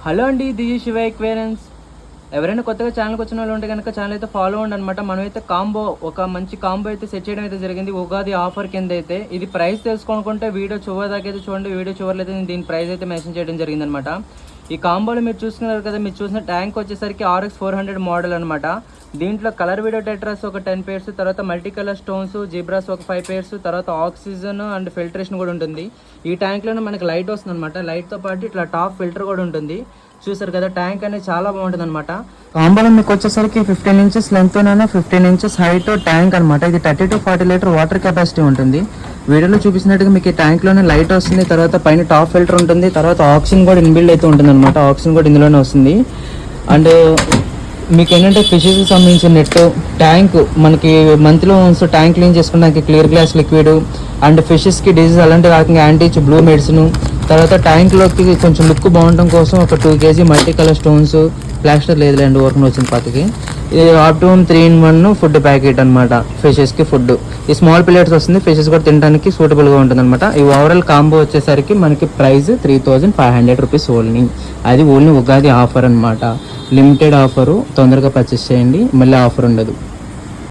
Hello అండి, this Shiva ఎక్వేరియన్స్. ఎవరైనా కొత్తగా ఛానల్కి వచ్చిన వాళ్ళు ఉంటే కనుక ఛానల్ అయితే ఫాలో అవ్వండి అనమాట. మనమైతే ఒక మంచి కాంబో అయితే సెట్ చేయడం అయితే జరిగింది ఉగాది ఆఫర్ కింద అయితే. ఇది ప్రైస్ తెలుసుకోనుకుంటే వీడియో చివరి దాకా అయితే చూడండి. వీడియో చివరిలో అయితే నేను దీని ప్రైస్ అయితే మెన్షన్ చేయడం జరిగింది అనమాట. ఈ కాంబోలో మీరు చూసుకున్నారు కదా, మీరు చూసిన ట్యాంక్ వచ్చేసరికి RX 400 మోడల్ అనమాట. దీంట్లో కలర్ వీడియో టెట్రాస్ ఒక 10 పేర్స్, తర్వాత మల్టీ కలర్ స్టోన్స్ జీబ్రాస్ ఒక 5 పేర్స్, తర్వాత ఆక్సిజన్ అండ్ ఫిల్టరేషన్ కూడా ఉంటుంది. ఈ ట్యాంక్లోనే మనకి లైట్ వస్తుంది అనమాట. లైట్తో పాటు ఇట్లా టాప్ ఫిల్టర్ కూడా ఉంటుంది. చూసారు కదా, ట్యాంక్ అనేది చాలా బాగుంటుంది అనమాట. కాంబోలో మీకు వచ్చేసరికి 15 inches length 15 inches height tank అనమాట. ఇది 30 to 40 లీటర్ వాటర్ కెపాసిటీ ఉంటుంది. వీడియోలో చూపిస్తున్నట్టుగా మీకు ఈ ట్యాంక్లోనే లైట్ వస్తుంది, తర్వాత పైన టాప్ ఫిల్టర్ ఉంటుంది, తర్వాత ఆక్సిజన్ కూడా ఇన్బిల్డ్ అయితే ఉంటుంది అనమాట. ఆక్సిజన్ కూడా ఇందులోనే వస్తుంది. అండ్ మీకు ఏంటంటే ఫిషెస్కి సంబంధించిన నెట్, ట్యాంక్ మనకి మంత్లో వన్స్ ట్యాంక్ క్లీన్ చేసుకోవడానికి క్లియర్ గ్లాస్ లిక్విడ్, అండ్ ఫిషెస్కి డిజీజ్ అలాంటి రాకుండా యాంటీ బ్లూ మెడిసిన్, తర్వాత ట్యాంక్లోకి కొంచెం లుక్ బాగుండడం కోసం ఒక 2 kg multi colour stones, plaster లేదులేండి వర్క్ వచ్చిన పాతకి. ఇది ఆప్టూన్ 3-in-1 ఫుడ్ ప్యాకెట్ అనమాట. ఫిషెస్కి ఫుడ్ ఈ స్మాల్ ప్లేట్స్ వస్తుంది. ఫిషెస్ కూడా తినడానికి సూటబుల్గా ఉంటుంది అనమాట. ఈ ఓవరాల్ కాంబో వచ్చేసరికి మనకి ప్రైస్ 3500 రూపీస్ ఓన్లీ. అది ఓన్లీ ఉగాది ఆఫర్ అనమాట. లిమిటెడ్ ఆఫరు, తొందరగా పర్చేస్ చేయండి, మళ్ళీ ఆఫర్ ఉండదు.